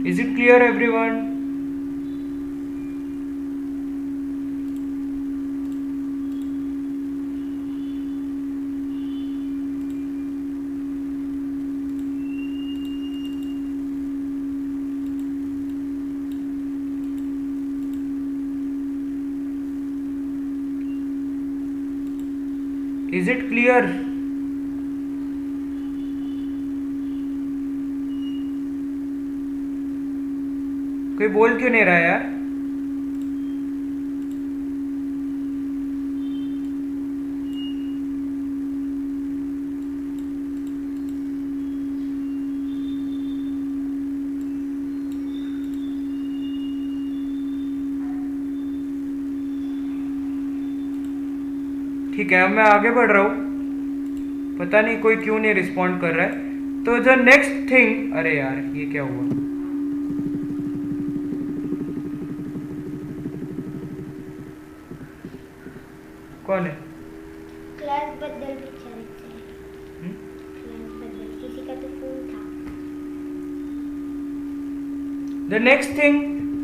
Is it clear everyone? Is it clear? कोई बोल क्यों नहीं रहा यार? ठीक है, अब मैं आगे बढ़ रहा हूँ। पता नहीं कोई क्यों नहीं रिस्पॉन्ड कर रहा है। तो जो नेक्स्ट थिंग, अरे यार ये क्या हुआ? कौन है? क्लास बद्दल विचारायचं आहे। क्लास बद्दल किसी का तो फोन था। The next thing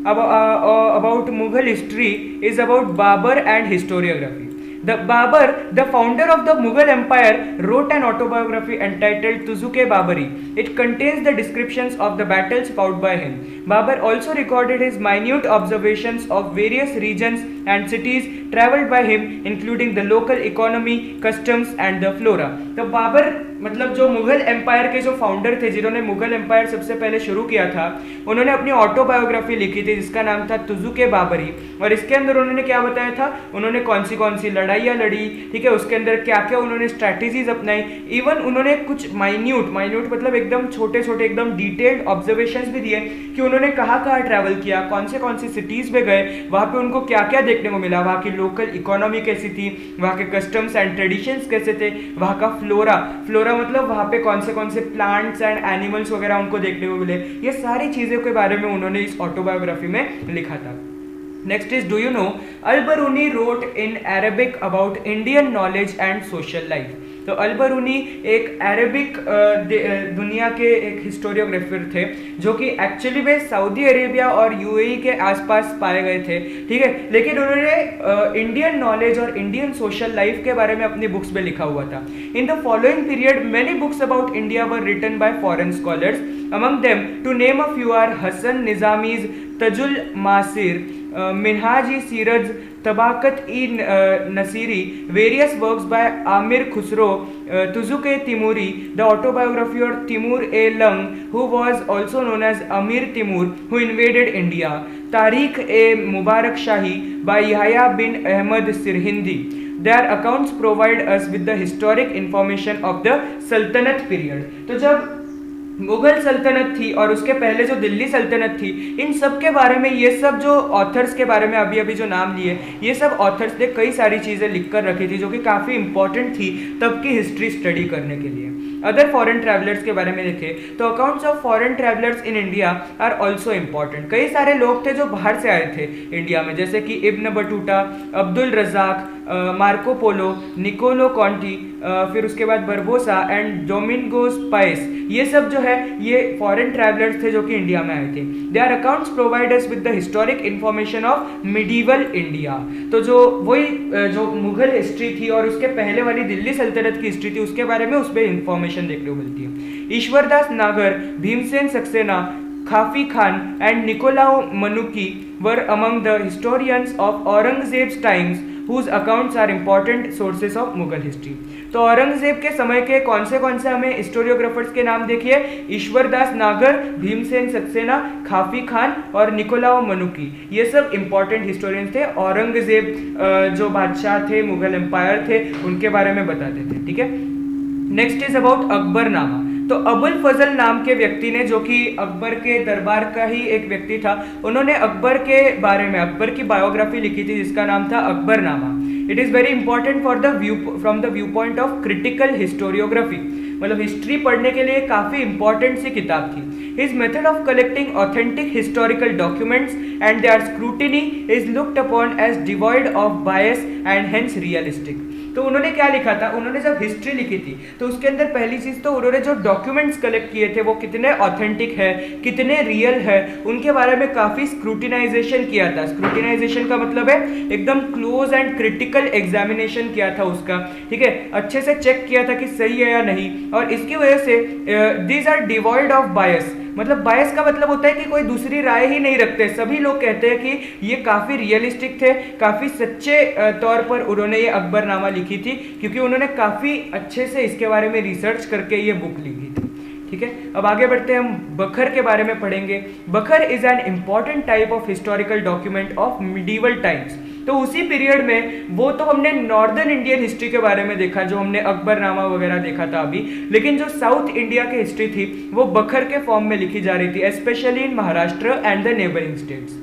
about Mughal history is about Babur and historiography. The Babur, the founder of the Mughal Empire, wrote an autobiography entitled Tuzuk-e-Babari. It contains the descriptions of the battles fought by him. Babur also recorded his minute observations of various regions and cities traveled by him, including the local economy, customs and the flora. तो बाबर मतलब जो Mughal empire के जो founder थे, जिन्होंने Mughal empire सबसे पहले शुरू किया था, उन्होंने अपनी ऑटोबायोग्राफी लिखी थी जिसका नाम था तुजुक-ए-बाबरी। और इसके अंदर उन्होंने क्या बताया था, उन्होंने कौन सी लड़ाइयाँ लड़ी, ठीक है, उसके अंदर क्या क्या उन्होंने स्ट्रैटेजीज अपनाई। इवन उन्होंने कुछ माइन्यूट मतलब एकदम छोटे छोटे एकदम डिटेल्ड ऑब्जर्वेशंस भी दिए कि उन्होंने कहाँ ट्रैवल किया, कौन सी सिटीज में गए, वहाँ पे उनको क्या क्या देखने को मिला, वहाँ की लोकल इकोनॉमी कैसी थी, वहाँ के कस्टम्स एंड ट्रेडिशंस कैसे थे, वहाँ का फ्लोरा मतलब वहाँ पे कौन से प्लांट्स एंड एनिमल्स वगैरह उनको देखने को मिले। ये सारी चीज़ों के बारे में उन्होंने इस ऑटोबायोग्राफी में लिखा था। Next is, do you know Al-Biruni wrote in Arabic about Indian knowledge and social life. तो अल-बरूनी एक अरेबिक दुनिया के एक हिस्टोरियोग्राफर थे जो कि एक्चुअली वे सऊदी अरेबिया और यूएई के आसपास पाए गए थे, ठीक है, लेकिन उन्होंने इंडियन नॉलेज और इंडियन सोशल लाइफ के बारे में अपनी बुक्स में लिखा हुआ था. In the following period many books about India were written by foreign scholars. Among them to name a few are Hasan Nizami's Tajul Maasir, Minhaji Siraj, Tabaqat i Nasiri, various works by Amir Khusro, Tuzuke तिमूरी, the autobiography of Timur e Lang who was also known as Amir Timur who invaded India, Tarikh e Mubarak Shahi by Yahya bin Ahmad Sirhindi. Their accounts provide us with the historic information of the सल्तनत period. तो जब मुगल सल्तनत थी और उसके पहले जो दिल्ली सल्तनत थी, इन सब के बारे में, ये सब जो ऑथर्स के बारे में अभी अभी जो नाम लिए, ये सब ऑथर्स ने कई सारी चीज़ें लिख कर रखी थी जो कि काफ़ी इंपॉर्टेंट थी तब की हिस्ट्री स्टडी करने के लिए. अदर फॉरेन ट्रैवलर्स के बारे में देखें तो accounts of foreign travellers in India are also important. कई सारे लोग थे जो बाहर से आए थे इंडिया में, जैसे कि Ibn Battuta, Abdul Razzaq, Marco Polo, Niccolo Conti, फिर उसके बाद बरबोसा एंड डोमिंगोस पाइस. ये सब जो है ये फॉरेन ट्रैवलर्स थे जो कि इंडिया में आए थे. Their accounts provide us with the historic information of medieval India. तो जो वही जो मुगल हिस्ट्री थी और उसके पहले वाली दिल्ली सल्तनत की हिस्ट्री थी उसके बारे में उसमें इंफॉर्मेशन देखने को मिलती है. ईश्वरदास नागर, Bhimsen Saxena, Khafi Khan and Niccolao Manucci were among the historians of Aurangzeb's times whose accounts are important sources of Mughal history. तो औरंगजेब के समय के कौन से हमें हिस्टोरियोग्राफर्स के नाम देखिए, ईश्वरदास नागर, भीमसेन सक्सेना, खाफी खान और निकोलाओ मनुकी. ये सब इंपॉर्टेंट हिस्टोरियंस थे. औरंगजेब जो बादशाह थे, मुगल एम्पायर थे, उनके बारे में बताते थे, ठीक है. Next is about Akbarnama. तो अबुल फजल नाम के व्यक्ति ने, जो कि अकबर के दरबार का ही एक व्यक्ति था, उन्होंने अकबर के बारे में अकबर की बायोग्राफी लिखी थी जिसका नाम था Akbarnama. It is very important for the view from the view point of critical historiography. मतलब हिस्ट्री पढ़ने के लिए काफ़ी इंपॉर्टेंट सी किताब थी. His method of collecting authentic historical documents and their scrutiny is looked upon as devoid of bias and hence realistic. तो उन्होंने क्या लिखा था, उन्होंने जब हिस्ट्री लिखी थी तो उसके अंदर पहली चीज़ तो उन्होंने जो डॉक्यूमेंट्स कलेक्ट किए थे वो कितने ऑथेंटिक है, कितने रियल है, उनके बारे में काफ़ी स्क्रूटिनाइजेशन किया था. स्क्रूटिनाइजेशन का मतलब है एकदम क्लोज एंड क्रिटिकल एग्जामिनेशन किया था उसका, ठीक है, अच्छे से चेक किया था कि सही है या नहीं. और इसकी वजह से these are devoid of bias. मतलब बायस का मतलब होता है कि कोई दूसरी राय ही नहीं रखते. सभी लोग कहते हैं कि ये काफ़ी रियलिस्टिक थे, काफ़ी सच्चे तौर पर उन्होंने ये अकबरनामा लिखी थी क्योंकि उन्होंने काफ़ी अच्छे से इसके बारे में रिसर्च करके ये बुक लिखी थी, ठीक है. अब आगे बढ़ते हैं, हम बखर के बारे में पढ़ेंगे. बखर is an important type of historical document of medieval times. तो उसी पीरियड में वो तो हमने नॉर्दर्न इंडियन हिस्ट्री के बारे में देखा जो हमने अकबरनामा वगैरह देखा था अभी, लेकिन जो साउथ इंडिया की हिस्ट्री थी वो बखर के फॉर्म में लिखी जा रही थी, specially in Maharashtra and the neighbouring states.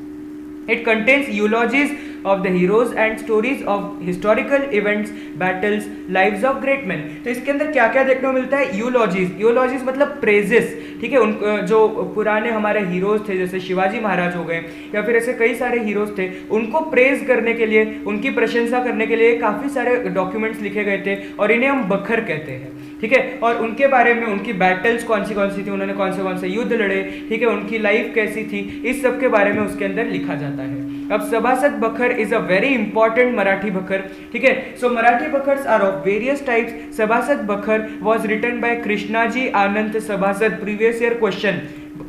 It contains eulogies of the heroes and stories of historical events, battles, lives of great men. तो इसके अंदर क्या क्या देखने को मिलता है, यूलॉजीज मतलब प्रेजेस, ठीक है. उन जो पुराने हमारे हीरोज थे जैसे शिवाजी महाराज हो गए या फिर ऐसे कई सारे हीरोज थे, उनको प्रेज करने के लिए, उनकी प्रशंसा करने के लिए काफ़ी सारे डॉक्यूमेंट्स लिखे गए थे और इन्हें हम बखर कहते हैं, ठीक है. और उनके बारे में, उनकी बैटल्स कौन सी थी, उन्होंने कौन से युद्ध लड़े, ठीक है, उनकी लाइफ कैसी थी, इस सब के बारे में उसके अंदर लिखा जाता है. अब Sabhasad Bakhar is a very important Marathi bakhar, ठीक है. So Marathi bakhars are of various types. Sabhasad Bakhar was written by Krishnaji Anand Sabhasad. Previous year question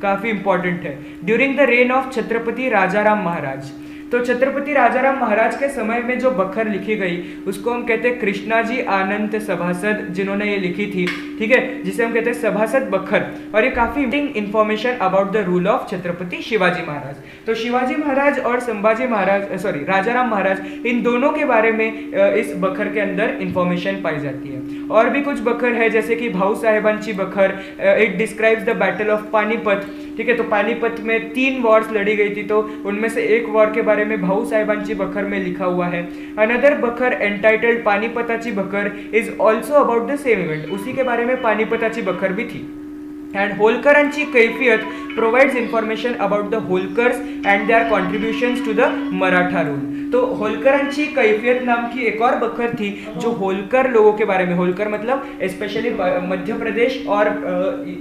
काफी इंपॉर्टेंट है. During the reign of Chhatrapati Rajaram Maharaj. तो छत्रपति राजाराम महाराज के समय में जो बखर लिखी गई उसको हम कहते हैं कृष्णाजी आनंद सभासद, जिन्होंने ये लिखी थी, ठीक है, जिसे हम कहते हैं सभासद बखर. और ये काफी information about the rule of Chhatrapati Shivaji Maharaj. तो शिवाजी महाराज और संभाजी महाराज, राजाराम महाराज, इन दोनों के बारे में इस बखर के अंदर इंफॉर्मेशन पाई जाती है. और भी कुछ बखर है जैसे कि भाऊ साहेबांची बखर. It describes the battle of Panipat, ठीक है. तो पानीपत में 3 वॉर्स लड़ी गई थी, तो उनमें से एक वॉर के बारे में भाऊ साहेबांची बखर में लिखा हुआ है. अनदर बखर एंटाइटल्ड पानीपताची बखर is also about the same event. उसी के बारे में पानीपताची बखर भी थी. and होलकरांची कैफियत provides information about the Holkars and their contributions to the Maratha rule. तो होलकरांची कैफियत नाम की एक और बखर थी जो होलकर लोगों के बारे में, होलकर मतलब स्पेशली मध्य प्रदेश और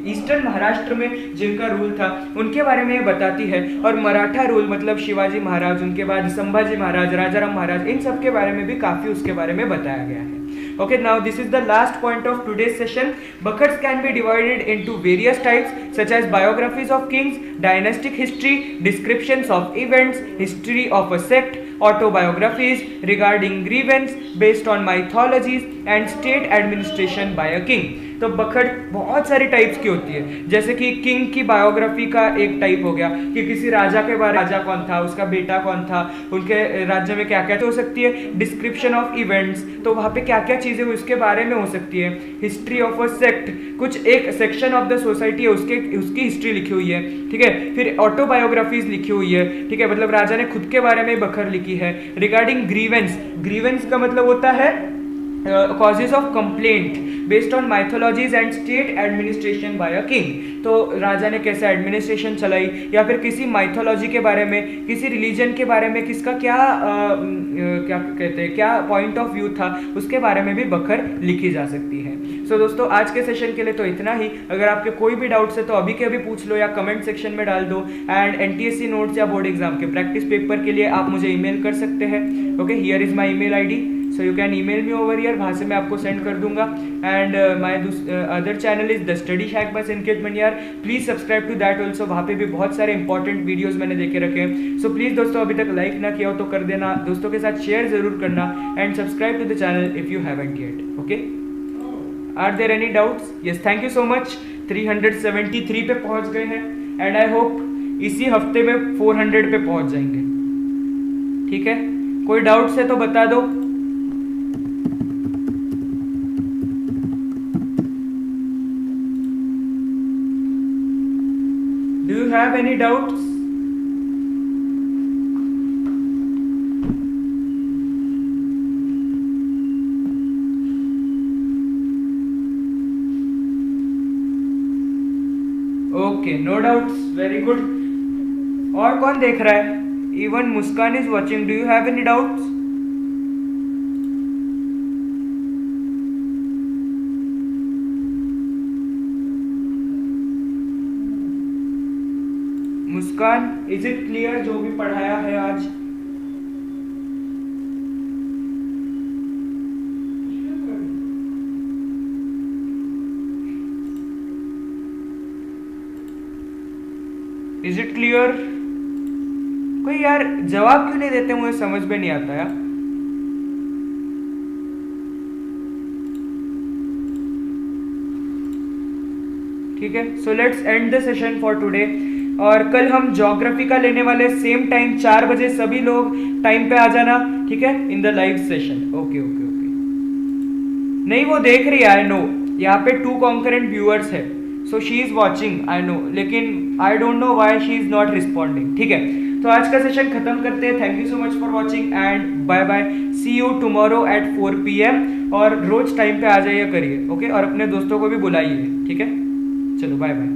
ईस्टर्न महाराष्ट्र में जिनका रूल था उनके बारे में बताती है, और मराठा रूल मतलब शिवाजी महाराज, उनके बाद संभाजी महाराज, राजाराम महाराज, इन सब के बारे में भी काफी उसके बारे में बताया गया है। Okay, now this is the last point of today's session. Buckets can be divided into various types such as biographies of kings, dynastic history, descriptions of events, history of a sect, autobiographies regarding grievance based on mythologies and state administration by a king। तो बखट बहुत सारी types की होती है, जैसे कि king की biography का एक टाइप हो गया कि किसी राजा के बारे में, राजा कौन था, उसका बेटा कौन था, उनके राज्य में क्या क्या हो सकती है। डिस्क्रिप्शन ऑफ इवेंट्स, तो वहाँ पे क्या क्या चीजें उसके बारे में हो सकती है। हिस्ट्री ऑफ अ सेक्ट, कुछ एक सेक्शन ऑफ द सोसाइटी है उसकी हिस्ट्री लिखी हुई है, ठीक है। फिर ऑटोबायोग्राफीज लिखी हुई है, ठीक है, मतलब राजा ने खुद के बारे में बखर लिखी है। रिगार्डिंग ग्रीवेंस, ग्रीवेंस का मतलब होता है causes of complaint based on mythologies and state administration by a king। तो राजा ने कैसे एडमिनिस्ट्रेशन चलाई, या फिर किसी माइथोलॉजी के बारे में, किसी रिलीजन के बारे में किसका क्या क्या कहते हैं, क्या पॉइंट ऑफ व्यू था, उसके बारे में भी बखर लिखी जा सकती है। सो दोस्तों आज के सेशन के लिए तो इतना ही। अगर आपके कोई भी डाउट्स है तो अभी के अभी पूछ लो या कमेंट सेक्शन में डाल दो। एंड एनटीएससी नोट्स या बोर्ड एग्जाम के प्रैक्टिस पेपर के लिए आप मुझे ईमेल कर सकते हैं। Okay, here is my email ID, so you can email me over here, वहाँ से मैं आपको सेंड कर दूंगा। And my other channel is the Study Hack by Sanket Maniyar, please subscribe to that also. वहाँ पे भी बहुत सारे इंपॉर्टेंट वीडियोस मैंने देके रखे हैं। सो प्लीज दोस्तों अभी तक लाइक ना किया हो तो कर देना, दोस्तों के साथ शेयर जरूर करना, and subscribe to the channel if you haven't yet. Okay, are there any doubts? Yes, thank you so much. 373 पे पहुंच गए हैं एंड आई होप इसी हफ्ते में 400 पे पहुंच जाएंगे, ठीक है। कोई डाउट्स है तो बता दो। Do you have any doubts? Okay, no doubts. Very good. और कौन देख रहा है? Even Muskan is watching. Do you have any doubts? Muskan, is it clear जो भी पढ़ाया है आज? Is it clear? कोई यार जवाब क्यों नहीं देते, मुझे समझ में नहीं आता यार। ठीक है, so let's end the session for today. और कल हम ज्योग्राफी का लेने वाले, सेम टाइम 4 बजे, सभी लोग टाइम पे आ जाना, ठीक है, in the live session. Okay okay okay. नहीं वो देख रही है, आई नो, यहाँ पे 2 कॉन्करेंट व्यूअर्स है, so she is watching, I know, लेकिन I don't know why she is not responding. ठीक है, तो आज का सेशन खत्म करते हैं। Thank you so much for watching and bye bye. See you tomorrow at 4 PM, और रोज टाइम पे आ जाइए करिए, ओके, और अपने दोस्तों को भी बुलाइए, ठीक है। चलो बाय बाय।